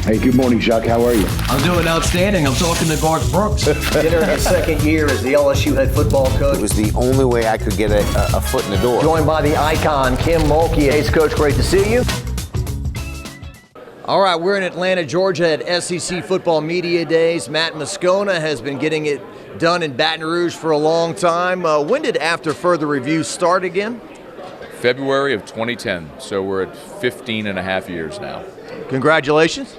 Hey, good morning, Jacques. How are you? I'm doing outstanding. I'm talking to Garth Brooks. Entering his second year as the LSU head football coach. It was the only way I could get a foot in the door. Joined by the icon, Kim Mulkey. Hey, Coach, great to see you. All right, we're in Atlanta, Georgia at SEC Football Media Days. Matt Moscona has been getting it done in Baton Rouge for a long time. When did After Further Review start again? February of 2010, so we're at 15 and a half years now. Congratulations.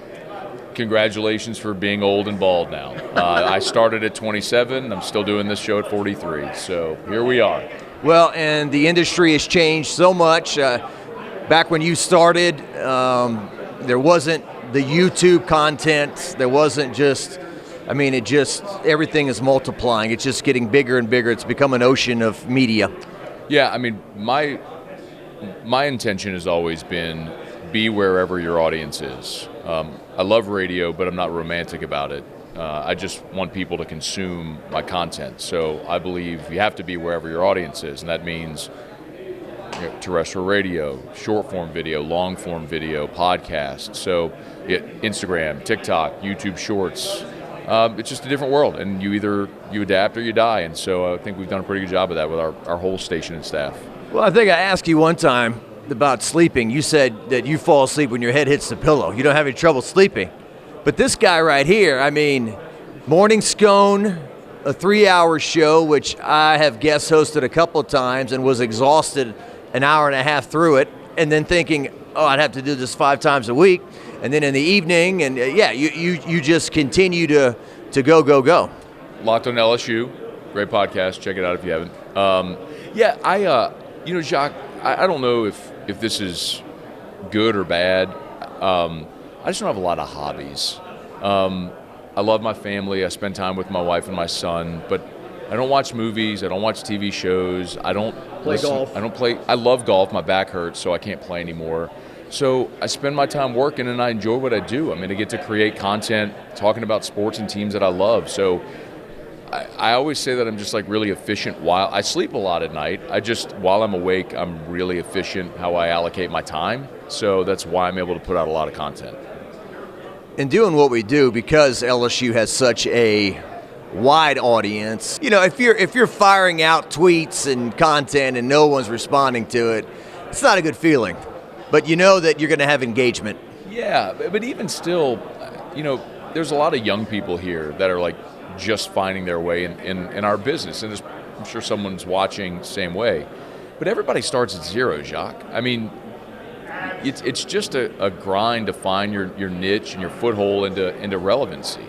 Congratulations for being old and bald now. I started at 27, I'm still doing this show at 43, so here we are. Well, and the industry has changed so much. Back when you started, there wasn't the YouTube content. There wasn't just, everything is multiplying. It's just getting bigger and bigger. It's become an ocean of media. Yeah, I mean, my intention has always been be wherever your audience is. I love radio, but I'm not romantic about it. I just want people to consume my content. So I believe you have to be wherever your audience is, and that means terrestrial radio, short-form video, long-form video, podcasts. So Instagram, TikTok, YouTube Shorts. It's just a different world, and you adapt or you die. And so I think we've done a pretty good job of that with our whole station and staff. Well, I think I asked you one time about sleeping. You said that you fall asleep when your head hits the pillow. You don't have any trouble sleeping. But this guy right here, Morning Scone, a 3-hour show, which I have guest hosted a couple of times and was exhausted an hour and a half through it, and then thinking, I'd have to do this 5 times a week. And then in the evening, and you just continue to go. Locked on LSU, great podcast. Check it out if you haven't. Jacques, I don't know if this is good or bad. I just don't have a lot of hobbies. I love my family. I spend time with my wife and my son, but I don't watch movies. I don't watch TV shows. I don't play golf. I love golf. My back hurts, so I can't play anymore. So I spend my time working, and I enjoy what I do. I get to create content, talking about sports and teams that I love. So I always say that I'm just really efficient while I sleep a lot at night. While I'm awake, I'm really efficient how I allocate my time. So that's why I'm able to put out a lot of content. In doing what we do, because LSU has such a wide audience, if you're firing out tweets and content and no one's responding to it, it's not a good feeling. But you know that you're going to have engagement. Yeah, but even still, there's a lot of young people here that are just finding their way in our business. And I'm sure someone's watching the same way. But everybody starts at zero, Jacques. It's just a grind to find your niche and your foothold into relevancy.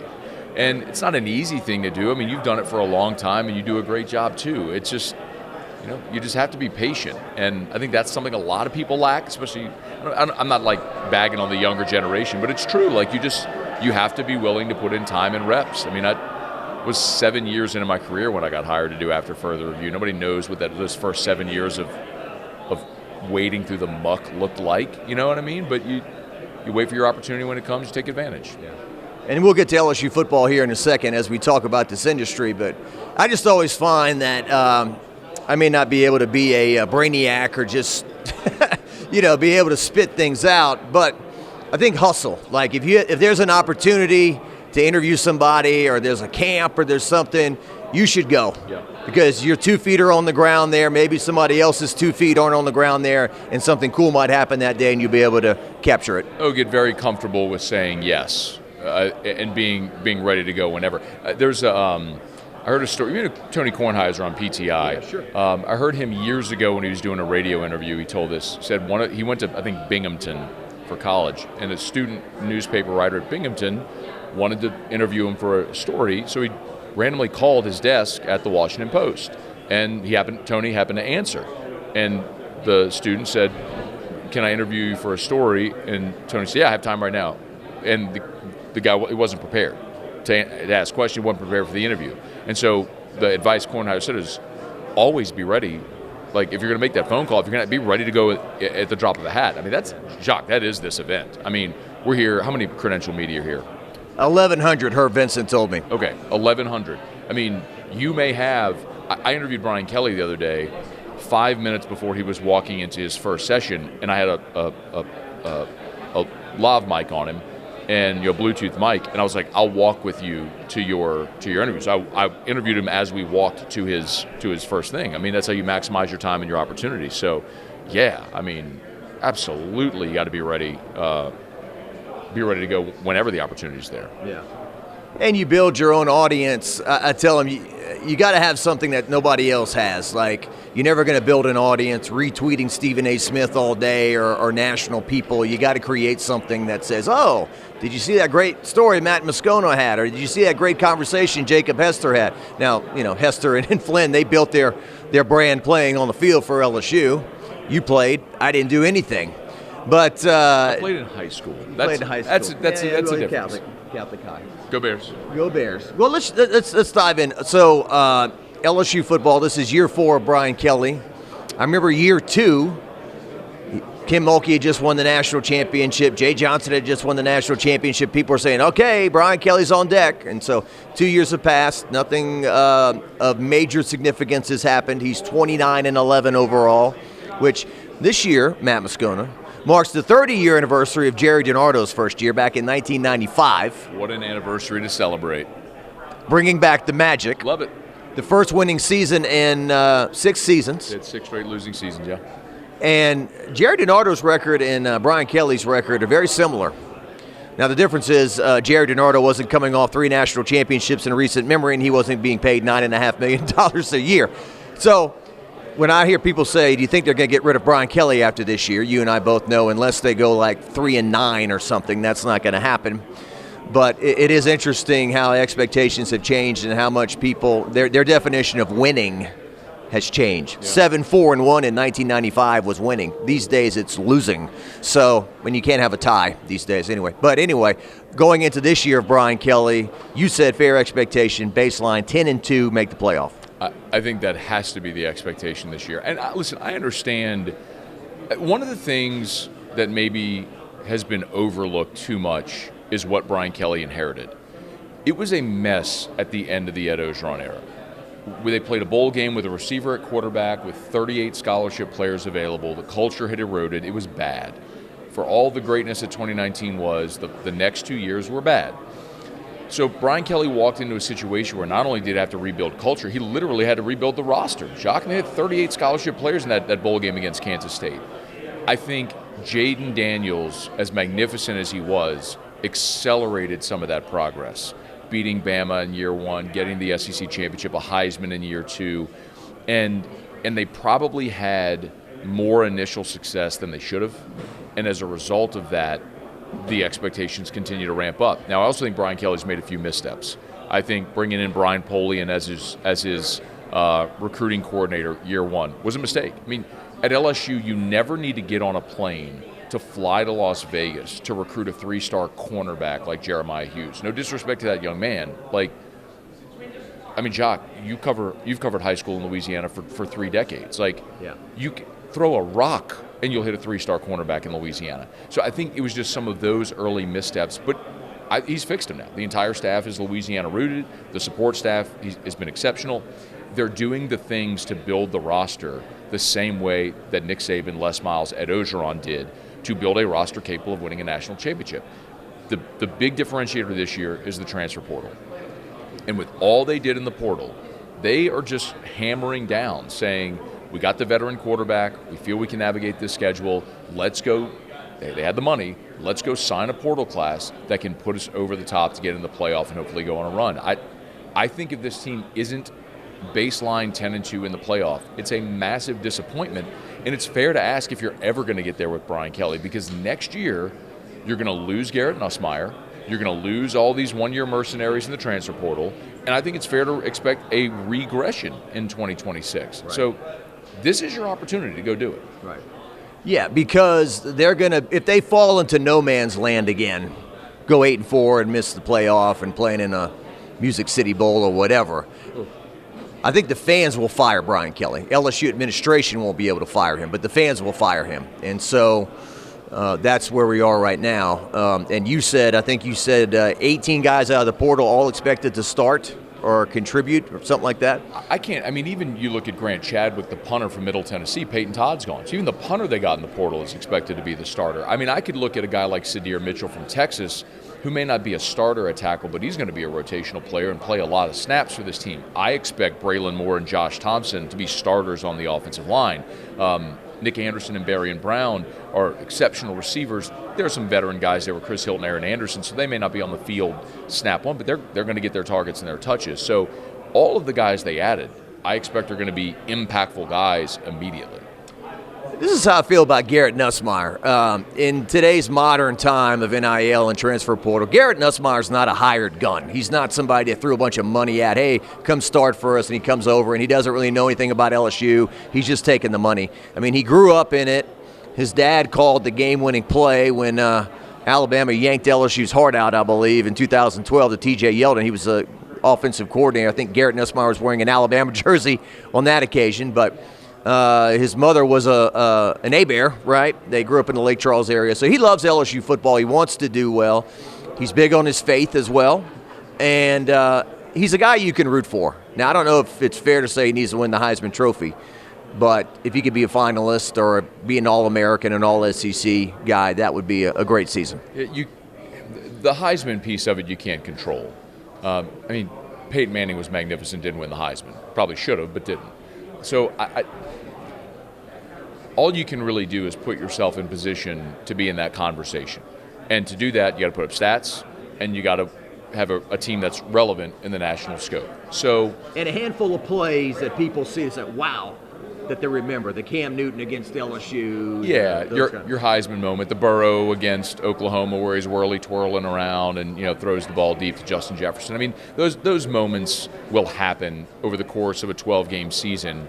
And it's not an easy thing to do. You've done it for a long time, and you do a great job too. It's just, you just have to be patient. And I think that's something a lot of people lack, especially, I'm not bagging on the younger generation, but it's true. You have to be willing to put in time and reps. I was 7 years into my career when I got hired to do After Further Review. Nobody knows what those first 7 years of wading through the muck looked like, you know what I mean? But you wait for your opportunity when it comes, you take advantage. Yeah. And we'll get to LSU football here in a second as we talk about this industry, but I just always find that I may not be able to be a brainiac or just, be able to spit things out, but I think hustle. If there's an opportunity to interview somebody, or there's a camp, or there's something, you should go. Yeah. Because your 2 feet are on the ground there, maybe somebody else's 2 feet aren't on the ground there, and something cool might happen that day and you'll be able to capture it. Get very comfortable with saying yes and being ready to go whenever. I heard a story. Tony Kornheiser on PTI. Yeah, sure. I heard him years ago when he was doing a radio interview. He told this. He said he went to, I think, Binghamton for college, and a student newspaper writer at Binghamton wanted to interview him for a story, so he randomly called his desk at the Washington Post, and Tony happened to answer, and the student said, "Can I interview you for a story?" And Tony said, "Yeah, I have time right now." And the guy, he wasn't prepared to ask questions, wasn't prepared for the interview, and so the advice Kornheiser said is always be ready. If you're going to make that phone call, if you're going to be ready to go at the drop of a hat. That's Jacques. That is this event. We're here. How many credential media are here? 1,100, Herb Vincent told me. Okay, 1,100. You may have. I interviewed Brian Kelly the other day, 5 minutes before he was walking into his first session, and I had a lav mic on him, and Bluetooth mic, and I was like, I'll walk with you to your interview. So I interviewed him as we walked to his first thing. I mean, that's how you maximize your time and your opportunities. So, yeah, I mean, absolutely, you got to be ready. Be ready to go whenever the opportunity's there. Yeah. And you build your own audience. I tell them you got to have something that nobody else has. Like, you're never going to build an audience retweeting Stephen A. Smith all day or national people. You got to create something that says, oh, did you see that great story Matt Moscona had? Or did you see that great conversation Jacob Hester had? Now, Hester and Flynn, they built their brand playing on the field for LSU. You played. I didn't do anything. But I played in high school. Played in high school. That's a difference. Catholic high. Go Bears. Go Bears. Well, let's dive in. So LSU football. This is year 4 of Brian Kelly. I remember year 2. Kim Mulkey had just won the national championship. Jay Johnson had just won the national championship. People were saying, okay, Brian Kelly's on deck. And so 2 years have passed. Nothing of major significance has happened. He's 29-11 overall, which this year, Matt Moscona, marks the 30-year anniversary of Jerry DiNardo's first year back in 1995. What an anniversary to celebrate. Bringing back the magic. Love it. The first winning season in 6 seasons. It's 6 straight losing seasons, yeah. And Jerry DiNardo's record and Brian Kelly's record are very similar. Now, the difference is Jerry DiNardo wasn't coming off 3 national championships in recent memory, and he wasn't being paid $9.5 million a year. So when I hear people say, do you think they're going to get rid of Brian Kelly after this year? You and I both know unless they go like 3-9 or something, that's not going to happen. But it is interesting how expectations have changed and how much people, their definition of winning has changed. Yeah. 7-4-1 in 1995 was winning. These days it's losing. So when you can't have a tie these days anyway. But anyway, going into this year of Brian Kelly, you said fair expectation, baseline 10-2, make the playoff. I think that has to be the expectation this year. And listen, I understand one of the things that maybe has been overlooked too much is what Brian Kelly inherited. It was a mess at the end of the Ed Ogeron era, where they played a bowl game with a receiver at quarterback with 38 scholarship players available. The culture had eroded. It was bad. For all the greatness that 2019 was, the next 2 years were bad. So Brian Kelly walked into a situation where not only did he have to rebuild culture, he literally had to rebuild the roster. Jacques, they had 38 scholarship players in that bowl game against Kansas State. I think Jaden Daniels, as magnificent as he was, accelerated some of that progress, beating Bama in year 1, getting the SEC championship, a Heisman in year 2, and they probably had more initial success than they should have. And as a result of that, the expectations continue to ramp up. Now, I also think Brian Kelly's made a few missteps. I think bringing in Brian Polian as his recruiting coordinator year 1 was a mistake. I mean, at LSU, you never need to get on a plane to fly to Las Vegas to recruit a 3-star cornerback like Jeremiah Hughes. No disrespect to that young man. Jacques, you've covered high school in Louisiana for 3 decades. You throw a rock and you'll hit a 3-star cornerback in Louisiana. So I think it was just some of those early missteps, but he's fixed them now. The entire staff is Louisiana rooted. The support staff has been exceptional. They're doing the things to build the roster the same way that Nick Saban, Les Miles, Ed Ogeron did to build a roster capable of winning a national championship. The big differentiator this year is the transfer portal. And with all they did in the portal, they are just hammering down, saying, we got the veteran quarterback. We feel we can navigate this schedule. Let's go. They had the money. Let's go sign a portal class that can put us over the top to get in the playoff and hopefully go on a run. I think if this team isn't baseline 10-2 in the playoff, it's a massive disappointment. And it's fair to ask if you're ever going to get there with Brian Kelly, because next year you're going to lose Garrett Nussmeier. You're going to lose all these one-year mercenaries in the transfer portal. And I think it's fair to expect a regression in 2026. Right. So this is your opportunity to go do it. Right. Yeah, because they're going to, if they fall into no man's land again, go 8-4 and miss the playoff and playing in a Music City Bowl or whatever, I think the fans will fire Brian Kelly. LSU administration won't be able to fire him, but the fans will fire him. And so that's where we are right now. And you said, I think you said 18 guys out of the portal all expected to start or contribute or something like that? I can't. I mean, even you look at Grant Chadwick, the punter from Middle Tennessee, Peyton Todd's gone. So even the punter they got in the portal is expected to be the starter. I mean, I could look at a guy like Sadir Mitchell from Texas, who may not be a starter at tackle, but he's going to be a rotational player and play a lot of snaps for this team. I expect Braylon Moore and Josh Thompson to be starters on the offensive line. Nick Anderson and Barrion Brown are exceptional receivers. There are some veteran guys there with Chris Hilton, Aaron Anderson, so they may not be on the field snap one, but they're going to get their targets and their touches. So all of the guys they added, I expect are going to be impactful guys immediately. This is how I feel about Garrett Nussmeier. In today's modern time of NIL and transfer portal, Garrett Nussmeier's not a hired gun. He's not somebody that threw a bunch of money at, hey, come start for us, and he comes over, and he doesn't really know anything about LSU. He's just taking the money. I mean, he grew up in it. His dad called the game-winning play when Alabama yanked LSU's heart out, I believe, in 2012 to T.J. Yeldon. He was the offensive coordinator. I think Garrett Nussmeier was wearing an Alabama jersey on that occasion, but his mother was an A-Bear, right? They grew up in the Lake Charles area. So he loves LSU football. He wants to do well. He's big on his faith as well. And he's a guy you can root for. Now, I don't know if it's fair to say he needs to win the Heisman Trophy, but if he could be a finalist or be an All-American, an All-SEC guy, that would be a great season. The Heisman piece of it you can't control. I mean, Peyton Manning was magnificent, didn't win the Heisman. Probably should have, but didn't. So all you can really do is put yourself in position to be in that conversation. And to do that, you got to put up stats, and you got to have a team that's relevant in the national scope. So, And a handful of plays that people see and say, wow, that they remember. The Cam Newton against LSU. yeah, your Heisman moment, the Burrow against Oklahoma where he's whirly twirling around and throws the ball deep to Justin Jefferson. I mean, those moments will happen over the course of a 12-game season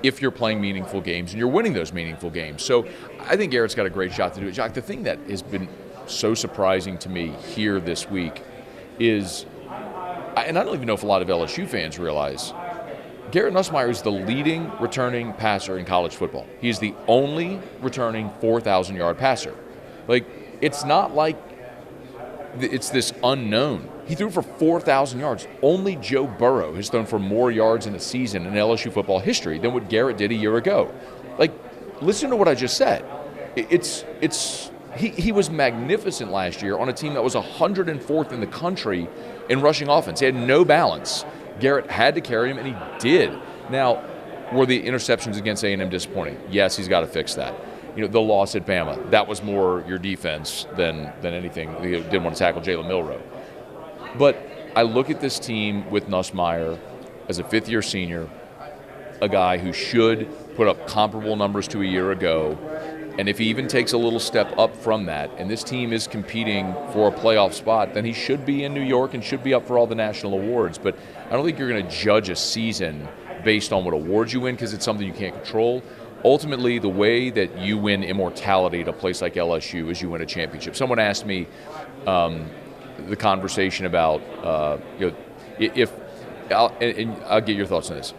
if you're playing meaningful games and you're winning those meaningful games. So I think Garrett's got a great shot to do it. Jacques, the thing that has been so surprising to me here this week is, and I don't even know if a lot of LSU fans realize, Garrett Nussmeier is the leading returning passer in college football. He's the only returning 4,000-yard passer. Like, it's not like it's this unknown. He threw for 4,000 yards. Only Joe Burrow has thrown for more yards in a season in LSU football history than what Garrett did a year ago. Like, listen to what I just said. He was magnificent last year on a team that was 104th in the country in rushing offense. He had no balance. Garrett had to carry him, and he did. Now, were the interceptions against A&M disappointing? Yes, he's got to fix that. The loss at Bama, that was more your defense than anything. He didn't want to tackle Jalen Milroe. But I look at this team with Nussmeier as a fifth-year senior, a guy who should put up comparable numbers to a year ago. And if he even takes a little step up from that, and this team is competing for a playoff spot, then he should be in New York and should be up for all the national awards. But I don't think you're going to judge a season based on what awards you win because it's something you can't control. Ultimately, the way that you win immortality at a place like LSU is you win a championship. Someone asked me the conversation about, and I'll get your thoughts on this.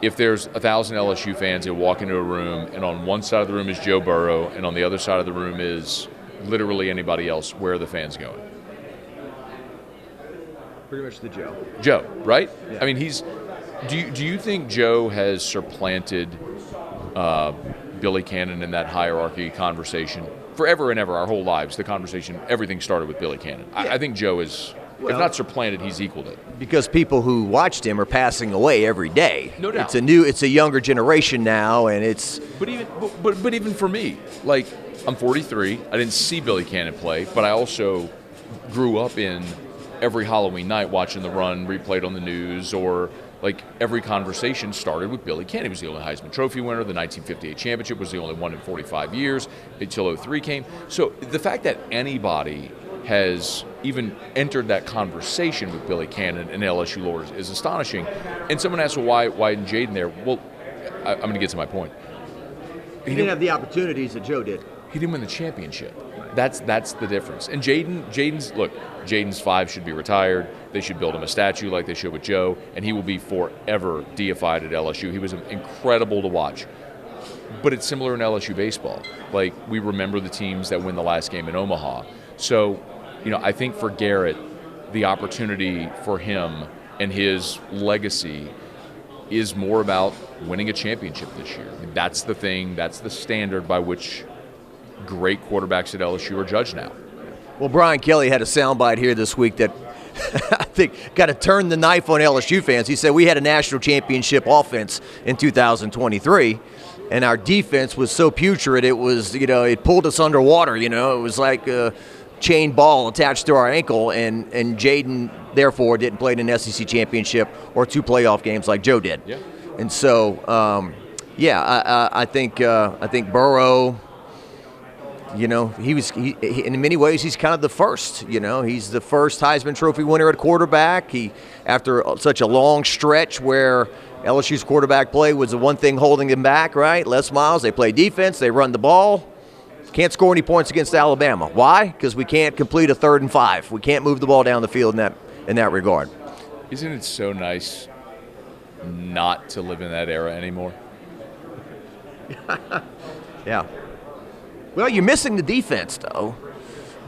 If there's 1,000 LSU fans that walk into a room, and on one side of the room is Joe Burrow, and on the other side of the room is literally anybody else, where are the fans going? Pretty much the Joe. Joe, right? Yeah. I mean, do you think Joe has supplanted Billy Cannon in that hierarchy conversation? Forever and ever, our whole lives, the conversation, everything started with Billy Cannon. Yeah. I think Joe is, if not supplanted, he's equaled it. Because people who watched him are passing away every day. No doubt. It's a younger generation now, and it's. But even for me, like, I'm 43. I didn't see Billy Cannon play, but I also grew up in every Halloween night watching the run replayed on the news, or like every conversation started with Billy Cannon. He was the only Heisman Trophy winner. The 1958 championship was the only one in 45 years until 03 came. So the fact that anybody has even entered that conversation with Billy Cannon and LSU lore is astonishing. And someone asked, well, why isn't Jaden there? Well, I'm going to get to my point. He didn't have the opportunities that Joe did. He didn't win the championship. That's the difference. And Jaden's 5 should be retired. They should build him a statue like they should with Joe, and he will be forever deified at LSU. He was incredible to watch. But it's similar in LSU baseball. Like, we remember the teams that win the last game in Omaha. So, I think for Garrett, the opportunity for him and his legacy is more about winning a championship this year. I mean, that's the thing. That's the standard by which great quarterbacks at LSU are judged now. Well, Brian Kelly had a soundbite here this week that I think kind of turned the knife on LSU fans. He said we had a national championship offense in 2023, and our defense was so putrid it was, it pulled us underwater. It was like a chain ball attached to our ankle, and Jaden therefore didn't play in an SEC championship or 2 playoff games like Joe did. Yeah. And so, I think Burrow. He in many ways he's kind of the first. He's the first Heisman Trophy winner at quarterback. He, after such a long stretch where LSU's quarterback play was the one thing holding him back, right? Les Miles, they play defense, they run the ball. Can't score any points against Alabama. Why? Because we can't complete a 3rd and 5. We can't move the ball down the field in that regard. Isn't it so nice not to live in that era anymore? Yeah. Well, you're missing the defense, though.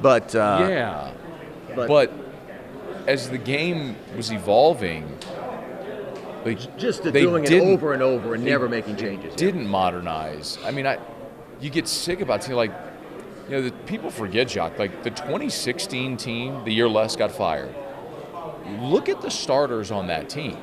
But yeah. But as the game was evolving, just doing it over and over and never making changes. Didn't modernize. I mean, you get sick about it. The people forget, Jacques. Like the 2016 team, the year Les got fired. Look at the starters on that team.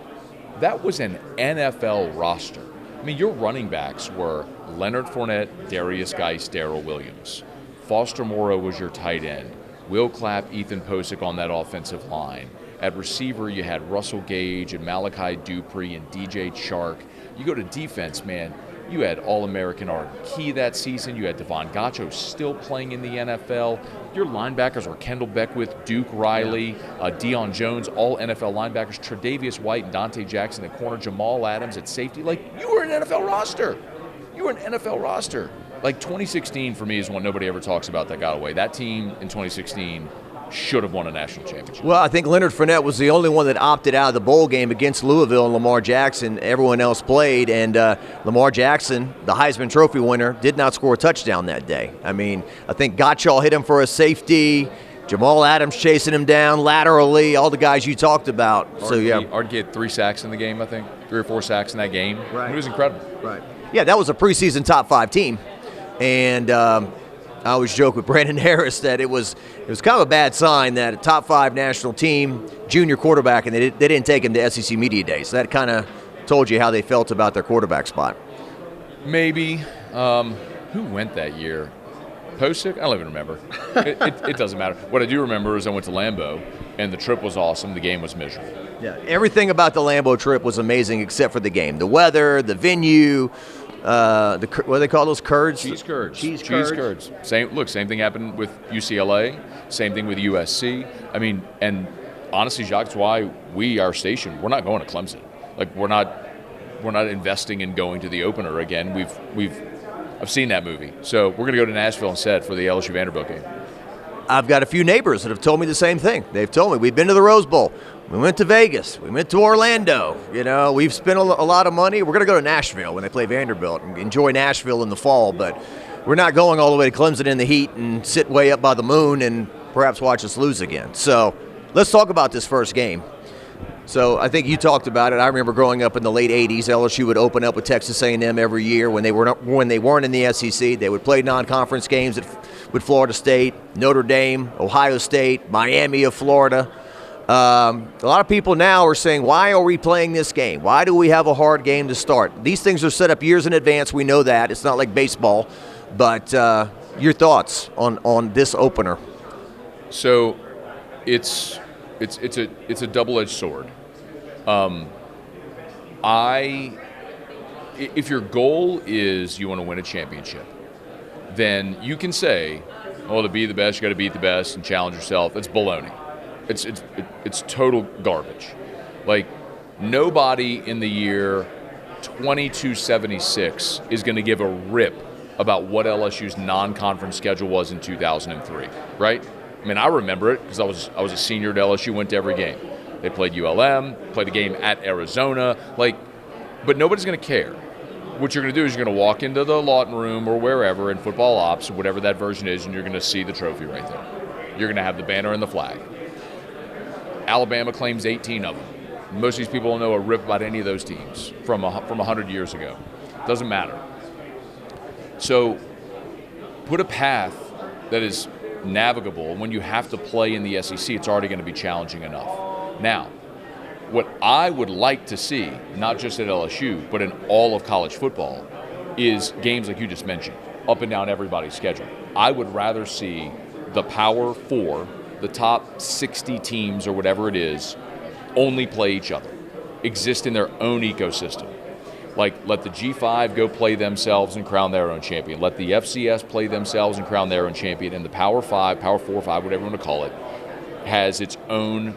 That was an NFL roster. I mean, your running backs were Leonard Fournette, Darius Geis, Darrell Williams. Foster Moreau was your tight end. Will Clapp, Ethan Posick on that offensive line. At receiver, you had Russell Gage and Malachi Dupree and DJ Chark. You go to defense, man, you had All-American Arden Key that season. You had Devon Gacho still playing in the NFL. Your linebackers were Kendall Beckwith, Duke Riley, Deion Jones, all NFL linebackers. Tre'Davious White and Dante Jackson at corner. Jamal Adams at safety. You were an NFL roster. Like 2016 for me is one nobody ever talks about that got away. That team in 2016 should have won a national championship. Well, I think Leonard Fournette was the only one that opted out of the bowl game against Louisville, and Lamar Jackson. Everyone else played, and Lamar Jackson, the Heisman Trophy winner, did not score a touchdown that day. I mean, I think Gottschall hit him for a safety. Jamal Adams chasing him down laterally, all the guys you talked about. Ard had 3 sacks in the game, I think. 3 or 4 sacks in that game. Right. It was incredible. Right. Yeah, that was a preseason top 5 team. And I always joke with Brandon Harris that it was kind of a bad sign that a top 5 national team, junior quarterback, and they didn't take him to SEC Media Days. So that kind of told you how they felt about their quarterback spot. Maybe. Who went that year? Posick? I don't even remember. It doesn't matter. What I do remember is I went to Lambeau, and the trip was awesome. The game was miserable. Yeah, everything about the Lambeau trip was amazing except for the game. The weather, the venue, what do they call those curds? Cheese curds. Cheese curds. Same thing happened with UCLA. Same thing with USC. I mean, and honestly, Jacques, that's why our station, we're not going to Clemson. We're not investing in going to the opener again. I've seen that movie. So we're going to go to Nashville instead for the LSU Vanderbilt game. I've got a few neighbors that have told me the same thing. They've told me, we've been to the Rose Bowl. We went to Vegas. We went to Orlando. We've spent a lot of money. We're going to go to Nashville when they play Vanderbilt and enjoy Nashville in the fall, but we're not going all the way to Clemson in the heat and sit way up by the moon and perhaps watch us lose again. So let's talk about this first game. So I think you talked about it. I remember growing up in the late 80s, LSU would open up with Texas A&M every year when they weren't in the SEC. They would play non-conference games with Florida State, Notre Dame, Ohio State, Miami of Florida. A lot of people now are saying, why are we playing this game? Why do we have a hard game to start? These things are set up years in advance. We know that. It's not like baseball. But your thoughts on this opener? So it's a double-edged sword. If your goal is you want to win a championship, then you can say, to be the best, you got to beat the best and challenge yourself. It's baloney. It's total garbage. Nobody in the year 2276 is going to give a rip about what LSU's non-conference schedule was in 2003, right? I mean, I remember it because I was a senior at LSU, went to every game. They played ULM, played a game at Arizona, but nobody's going to care. What you're going to do is you're going to walk into the Lawton room or wherever in football ops, whatever that version is, and you're going to see the trophy right there. You're going to have the banner and the flag. Alabama claims 18 of them. Most of these people don't know a rip about any of those teams from 100 years ago. Doesn't matter. So put a path that is navigable. When you have to play in the SEC, it's already going to be challenging enough. Now, what I would like to see, not just at LSU, but in all of college football, is games like you just mentioned, up and down everybody's schedule. I would rather see the Power Four, the top 60 teams or whatever it is, only play each other, exist in their own ecosystem. Like, let the G5 go play themselves and crown their own champion. Let the FCS play themselves and crown their own champion. And the Power 5, Power 4, 5, whatever you want to call it, has its own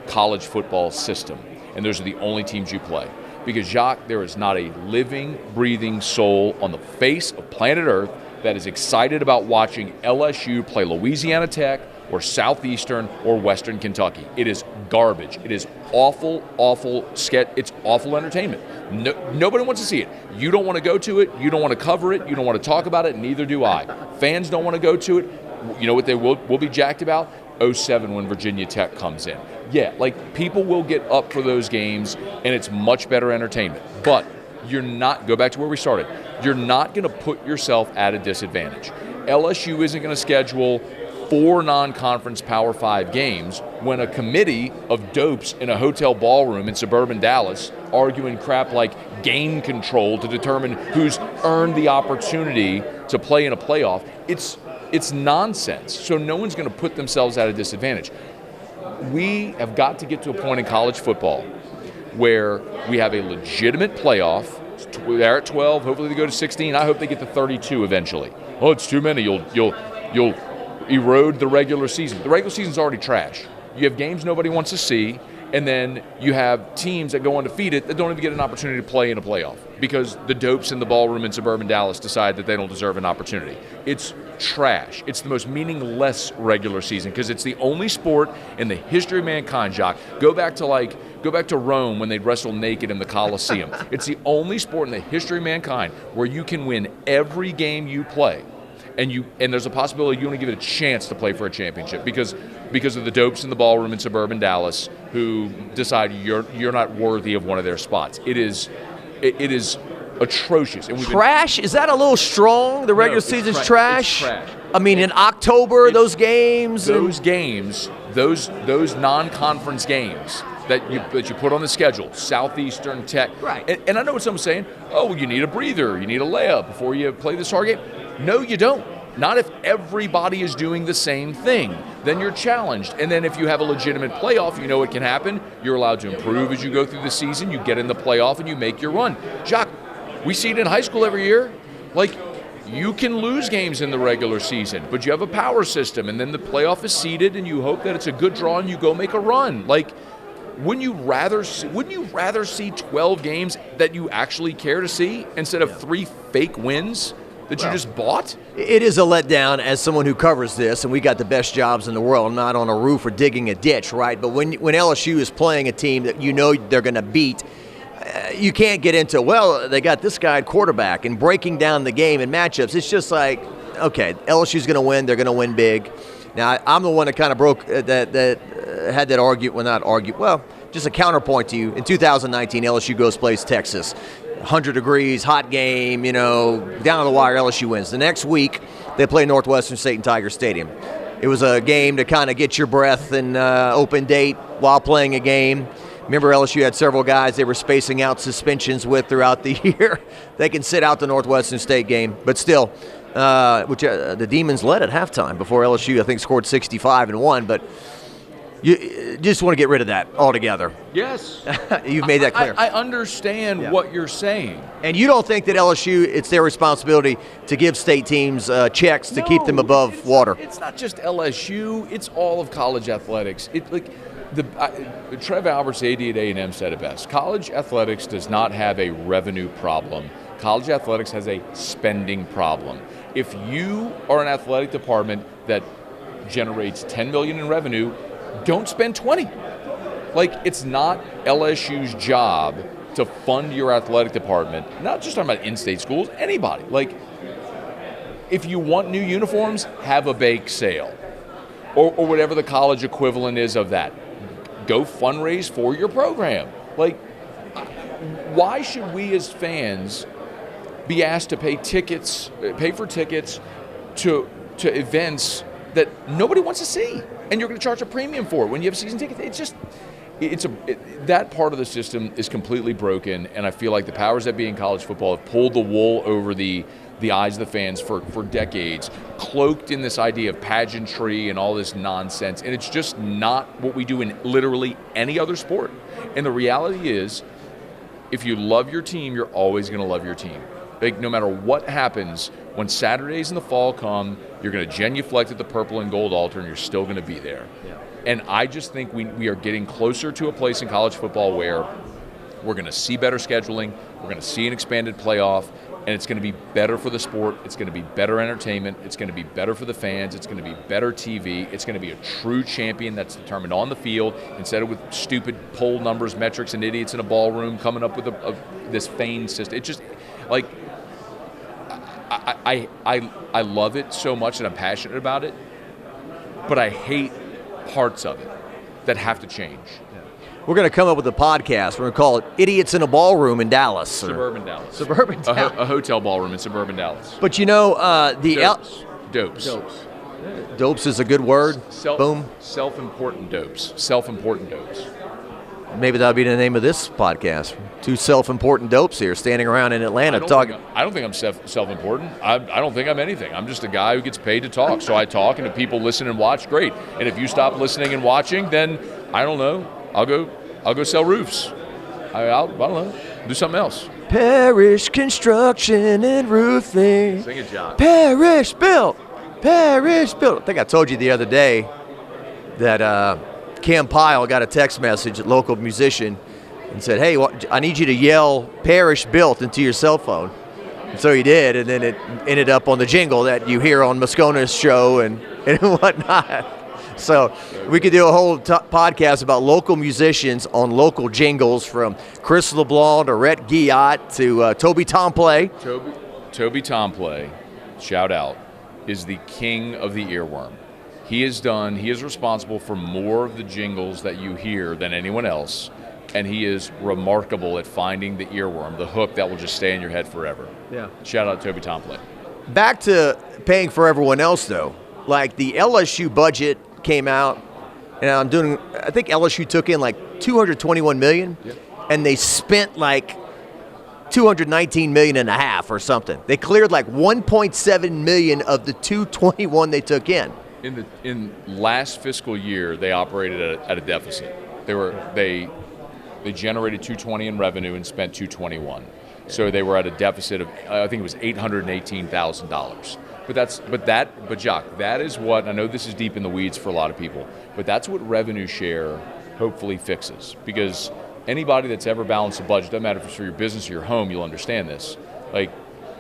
college football system. And those are the only teams you play. Because, Jacques, there is not a living, breathing soul on the face of planet Earth that is excited about watching LSU play Louisiana Tech or Southeastern or Western Kentucky. It is garbage. It is awful, awful sketch. It's awful entertainment. Nobody wants to see it. You don't want to go to it. You don't want to cover it. You don't want to talk about it. Neither do I. Fans don't want to go to it. You know what they will be jacked about? 07 when Virginia Tech comes in. Yeah, like, people will get up for those games, and it's much better entertainment. But you're not, go back to where we started, you're not going to put yourself at a disadvantage. LSU isn't going to schedule 4 non-conference Power 5 games when a committee of dopes in a hotel ballroom in suburban Dallas arguing crap like game control to determine who's earned the opportunity to play in a playoff. It's nonsense. So no one's going to put themselves at a disadvantage. We have got to get to a point in college football where we have a legitimate playoff. They're at 12. Hopefully they go to 16. I hope they get to 32 eventually. Oh, it's too many. You'll erode the regular season. The regular season's already trash. You have games nobody wants to see, and then you have teams that go undefeated that don't even get an opportunity to play in a playoff because the dopes in the ballroom in suburban Dallas decide that they don't deserve an opportunity. It's trash. It's the most meaningless regular season because it's the only sport in the history of mankind, Jacques. Go back to Rome when they'd wrestle naked in the Colosseum. It's the only sport in the history of mankind where you can win every game you play. And there's a possibility you only give it a chance to play for a championship because of the dopes in the ballroom in suburban Dallas who decide you're not worthy of one of their spots. It is atrocious. And trash? Is that a little strong? The regular season's trash? It's trash. I mean, in October, those games, those non-conference games that you put on the schedule, Southeastern Tech. Right. And I know what someone's saying. Oh, well, you need a breather. You need a layup before you play this hard game. No, you don't. Not if everybody is doing the same thing. Then you're challenged. And then if you have a legitimate playoff, you know what can happen. You're allowed to improve as you go through the season. You get in the playoff and you make your run. Jacques, we see it in high school every year. Like, you can lose games in the regular season, but you have a power system, and then the playoff is seeded, and you hope that it's a good draw, and you go make a run. Like, wouldn't you rather see 12 games that you actually care to see instead of 3 fake wins that you just bought? It is a letdown as someone who covers this, and we got the best jobs in the world, not on a roof or digging a ditch, right? But when LSU is playing a team that you know they're going to beat, you can't get into, well, they got this guy at quarterback and breaking down the game and matchups. It's just like, okay, LSU's going to win. They're going to win big. Now, I'm the one that kind of broke that had that argument. Well, not argue. Well, just a counterpoint to you. In 2019, LSU goes plays Texas. 100 degrees, hot game, down to the wire, LSU wins. The next week, they play Northwestern State in Tiger Stadium. It was a game to kind of get your breath and open date while playing a game. Remember, LSU had several guys they were spacing out suspensions with throughout the year. They can sit out the Northwestern State game, but still, which the Demons led at halftime before LSU, I think, scored 65 and won. But you just want to get rid of that altogether. Yes. You've made that clear. I understand what you're saying. And you don't think that LSU, it's their responsibility to give state teams checks to keep them above water? It's not just LSU. It's all of college athletics. Trev Alberts, AD at A&M, said it best. College athletics does not have a revenue problem. College athletics has a spending problem. If you are an athletic department that generates $10 million in revenue, don't spend 20. Like, it's not LSU's job to fund your athletic department. Not just talking about in-state schools, anybody. Like, if you want new uniforms, have a bake sale. Or whatever the college equivalent is of that. Go fundraise for your program. Like, why should we as fans be asked to pay for tickets to events that nobody wants to see, and you're going to charge a premium for it when you have season tickets. It's just, that part of the system is completely broken, and I feel like the powers that be in college football have pulled the wool over the eyes of the fans for decades, cloaked in this idea of pageantry and all this nonsense, and it's just not what we do in literally any other sport. And the reality is, if you love your team, you're always going to love your team. Like, no matter what happens, when Saturdays in the fall come, you're going to genuflect at the purple and gold altar, and you're still going to be there. Yeah. And I just think we are getting closer to a place in college football where we're going to see better scheduling, we're going to see an expanded playoff, and it's going to be better for the sport, it's going to be better entertainment, it's going to be better for the fans, it's going to be better TV, it's going to be a true champion that's determined on the field instead of with stupid poll numbers, metrics, and idiots in a ballroom coming up with this feigned system. It just, like, I love it so much and I'm passionate about it, but I hate parts of it that have to change. We're going to come up with a podcast. We're going to call it Idiots in a Ballroom in Dallas. Suburban Dallas. Suburban Dallas. A hotel ballroom in suburban Dallas. But you know, Dopes. Dopes is a good word. Boom. Self-important dopes. Self-important dopes. Maybe that'll be the name of this podcast. Two self-important dopes here standing around in Atlanta talking. I don't think I'm self-important. I don't think I'm anything. I'm just a guy who gets paid to talk. So I talk, and if people listen and watch, great. And if you stop listening and watching, then I don't know. I'll go sell roofs. I don't know. Do something else. Parish construction and roofing. Sing it, John. Parish built. Parish built. I think I told you the other day that Cam Pyle got a text message, a local musician, and said, "Hey, I need you to yell Parish built into your cell phone." And so he did, and then it ended up on the jingle that you hear on Moscona's show and whatnot. So we could do a whole podcast about local musicians on local jingles, from Chris LeBlanc to Rhett Guillot to Toby Tomplay. Toby Tomplay, shout out, is the king of the earworm. He is responsible for more of the jingles that you hear than anyone else, and he is remarkable at finding the earworm, the hook that will just stay in your head forever. Yeah. Shout out Toby Tomplay. Back to paying for everyone else, though. Like, the LSU budget came out, and I think LSU took in like $221 million, and they spent like $219 million and a half or something. They cleared like $1.7 million of the $221 they took in. In last fiscal year, they operated at a deficit. They generated $220 in revenue and spent $221. So they were at a deficit of, I think it was $818,000. But Jock, that is what, I know this is deep in the weeds for a lot of people, but that's what revenue share hopefully fixes. Because anybody that's ever balanced a budget, doesn't matter if it's for your business or your home, you'll understand this. Like,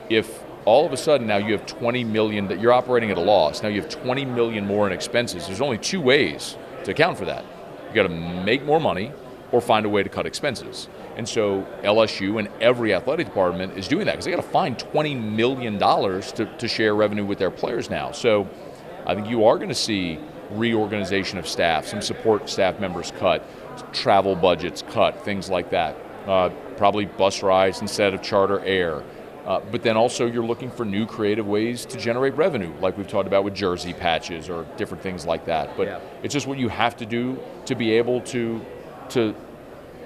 if all of a sudden now you have $20 million that you're operating at a loss, now you have $20 million more in expenses, there's only two ways to account for that. You got to make more money or find a way to cut expenses. And so LSU and every athletic department is doing that because they got to find $20 million to share revenue with their players now. So I think you are going to see reorganization of staff, some support staff members cut, travel budgets cut, things like that. Probably bus rides instead of charter air. But then also you're looking for new creative ways to generate revenue, like we've talked about with jersey patches or different things like that. But It's just what you have to do to be able to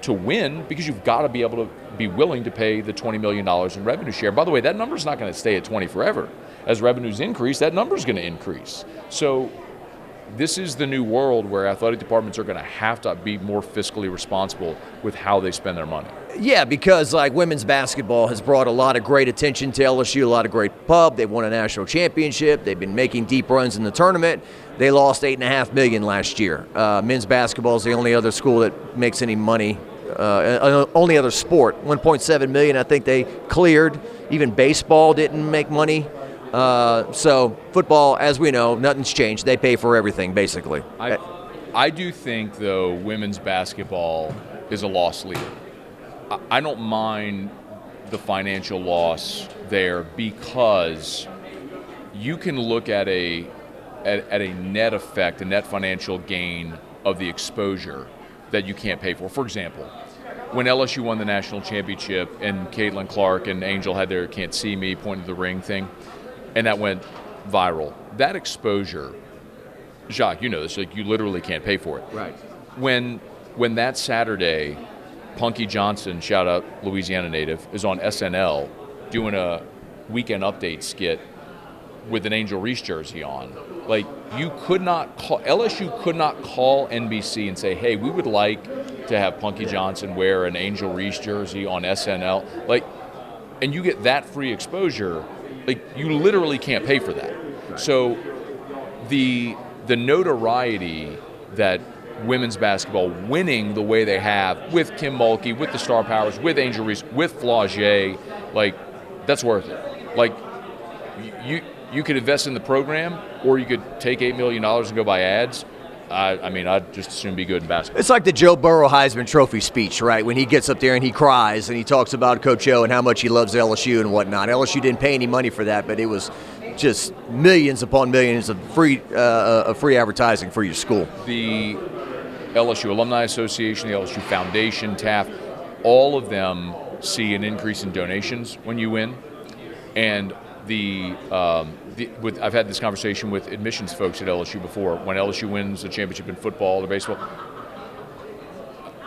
win, because you've got to be able to be willing to pay the $20 million in revenue share. By the way, that number's not going to stay at 20 forever. As revenues increase, that number's going to increase. So this is the new world where athletic departments are going to have to be more fiscally responsible with how they spend their money. Yeah, because like women's basketball has brought a lot of great attention to LSU, a lot of great pub. They've won a national championship. They've been making deep runs in the tournament. They lost $8.5 million last year. Men's basketball is the only other school that makes any money. Only other sport. $1.7 million I think they cleared. Even baseball didn't make money. So football, as we know, nothing's changed. They pay for everything, basically. I do think, though, women's basketball is a loss leader. I don't mind the financial loss there because you can look at a net effect, a net financial gain of the exposure that you can't pay for. For example, when LSU won the national championship and Caitlin Clark and Angel had their "can't see me" pointing to the ring thing, and that went viral, that exposure Jacques, you know this, like you literally can't pay for it. Right. When that Saturday, Punky Johnson, shout out Louisiana native, is on SNL doing a weekend update skit with an Angel Reese jersey on. Like, LSU could not call NBC and say, hey, we would like to have Punky Johnson wear an Angel Reese jersey on SNL. Like, and you get that free exposure, like, you literally can't pay for that. Right. So the notoriety that women's basketball winning the way they have with Kim Mulkey, with the Star Powers, with Angel Reese, with Flaugier, like, that's worth it. Like, you could invest in the program, or you could take $8 million and go buy ads. I mean, I'd just as soon be good in basketball. It's like the Joe Burrow Heisman Trophy speech, right? When he gets up there and he cries and he talks about Coach O and how much he loves LSU and whatnot. LSU didn't pay any money for that, but it was just millions upon millions of free advertising for your school. The LSU Alumni Association, the LSU Foundation, TAF, all of them see an increase in donations when you win. And I've had this conversation with admissions folks at LSU before. When LSU wins a championship in football or baseball,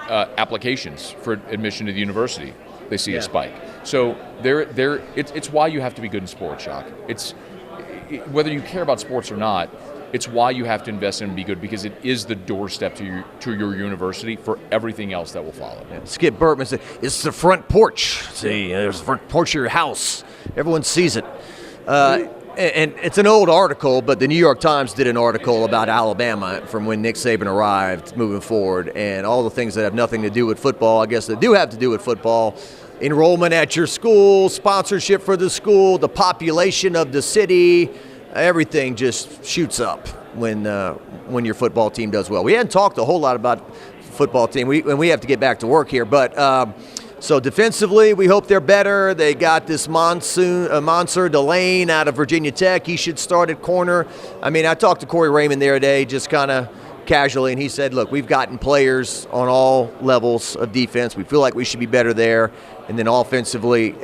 applications for admission to the university, they see a spike. So it's why you have to be good in sports, Jacques. Whether you care about sports or not, it's why you have to invest in and be good, because it is the doorstep to your university for everything else that will follow. Yeah. Skip Burtman said, it's the front porch. See, there's the front porch of your house. Everyone sees it. And it's an old article, but the New York Times did an article about Alabama from when Nick Saban arrived moving forward, and all the things that have nothing to do with football, I guess that do have to do with football. Enrollment at your school, sponsorship for the school, the population of the city, everything just shoots up when your football team does well. We hadn't talked a whole lot about football team, and we have to get back to work here, but so defensively, we hope they're better. They got this Monsieur Delane out of Virginia Tech. He should start at corner. I mean, I talked to Corey Raymond the other day, just kind of casually, and he said, look, we've gotten players on all levels of defense. We feel like we should be better there. And then offensively,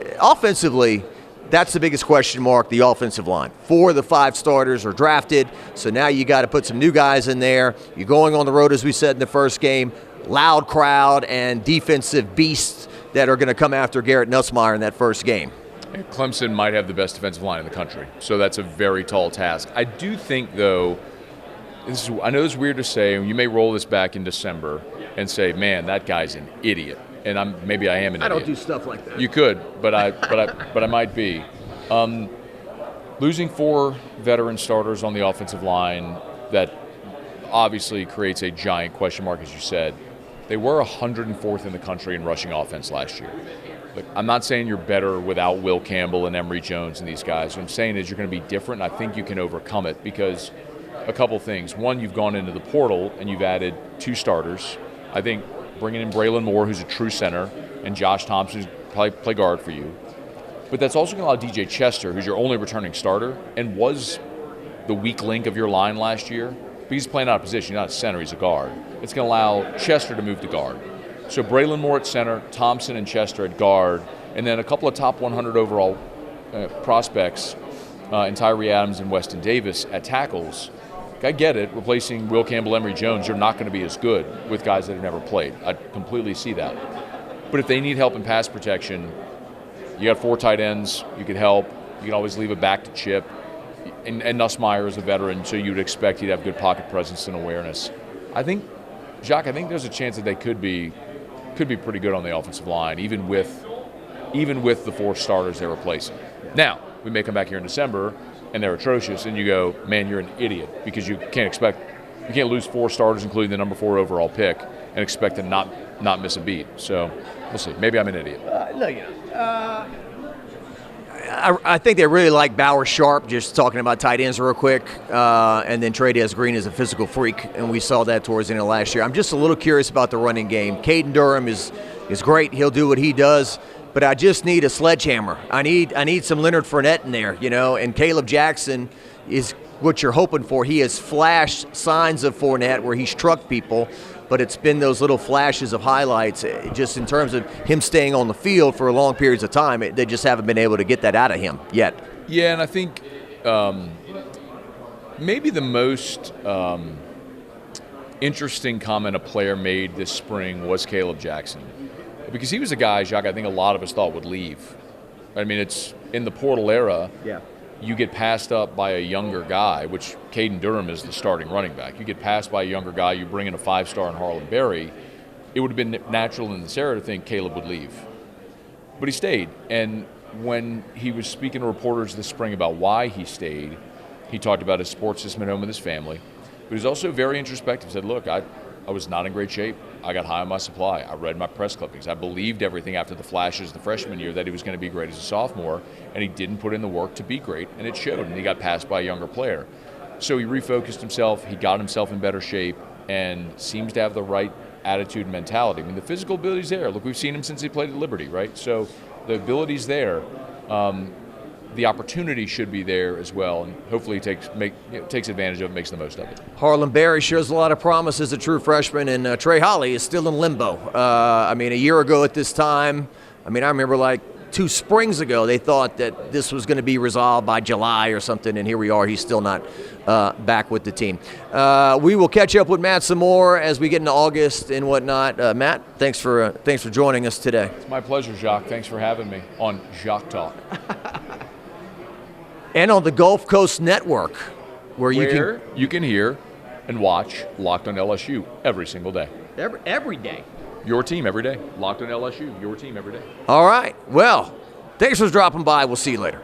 that's the biggest question mark, the offensive line. 4 of the 5 starters are drafted, so now you got to put some new guys in there. You're going on the road, as we said in the first game, loud crowd and defensive beasts that are going to come after Garrett Nussmeier in that first game. Clemson might have the best defensive line in the country, so that's a very tall task. I do think, though, I know it's weird to say, you may roll this back in December and say, man, that guy's an idiot. And maybe I am an idiot. I don't do stuff like that. You could, but I might be. Losing 4 veteran starters on the offensive line, that obviously creates a giant question mark, as you said. They were 104th in the country in rushing offense last year. Look, I'm not saying you're better without Will Campbell and Emory Jones and these guys. What I'm saying is you're going to be different, and I think you can overcome it because a couple things. One, you've gone into the portal and you've added 2 starters. I think bringing in Braylon Moore, who's a true center, and Josh Thompson, who's probably play guard for you. But that's also going to allow DJ Chester, who's your only returning starter and was the weak link of your line last year. But he's playing out of position. He's not a center, he's a guard. It's going to allow Chester to move to guard. So Braylon Moore at center, Thompson and Chester at guard, and then a couple of top 100 overall prospects in Tyree Adams and Weston Davis at tackles. I get it. Replacing Will Campbell, Emory Jones, you're not going to be as good with guys that have never played. I completely see that. But if they need help in pass protection, you got 4 tight ends. You could help. You can always leave it back to Chip. And Nussmeier is a veteran, so you'd expect he'd have good pocket presence and awareness. I think, Jacques, there's a chance that they could be pretty good on the offensive line, even with the 4 starters they're replacing. Now, we may come back here in December and they're atrocious, and you go, man, you're an idiot, because you can't lose 4 starters, including the number 4 overall pick, and expect to not miss a beat. So we'll see. Maybe I'm an idiot. No, you're not. I think they really like Bauer Sharp, just talking about tight ends real quick, and then Trey'Dez Green is a physical freak, and we saw that towards the end of last year. I'm just a little curious about the running game. Caden Durham is great. He'll do what he does, but I just need a sledgehammer. I need some Leonard Fournette in there, and Caleb Jackson is what you're hoping for. He has flashed signs of Fournette where he's struck people, but it's been those little flashes of highlights just in terms of him staying on the field for long periods of time. They just haven't been able to get that out of him yet. Yeah, and I think Maybe the most interesting comment a player made this spring was Caleb Jackson. Because he was a guy, Jacques, I think a lot of us thought would leave. I mean, it's in the portal era. Yeah. You get passed up by a younger guy, which Caden Durham is the starting running back. You get passed by a younger guy, you bring in a 5-star in Harlan Berry. It would have been natural in this era to think Caleb would leave. But he stayed. And when he was speaking to reporters this spring about why he stayed, he talked about his sports system at home with his family. But he was also very introspective. He said, look, I was not in great shape. I got high on my supply. I read my press clippings. I believed everything after the flashes the freshman year that he was going to be great as a sophomore, and he didn't put in the work to be great, and it showed, and he got passed by a younger player. So he refocused himself. He got himself in better shape and seems to have the right attitude and mentality. I mean, the physical ability's there. Look, we've seen him since he played at Liberty, right? So the ability's there. The opportunity should be there as well, and hopefully he takes advantage of it, makes the most of it. Harlan Berry shows a lot of promise as a true freshman, and Trey Holly is still in limbo. I mean, a year ago at this time, I remember like 2 springs ago, they thought that this was going to be resolved by July or something, and here we are. He's still not back with the team. We will catch up with Matt some more as we get into August and whatnot. Matt, thanks for joining us today. It's my pleasure, Jacques. Thanks for having me on Jacques Talk. And on the Gulf Coast Network, where you can hear and watch Locked on LSU every single day. Every day. Your team every day. Locked on LSU, your team every day. All right. Well, thanks for dropping by. We'll see you later.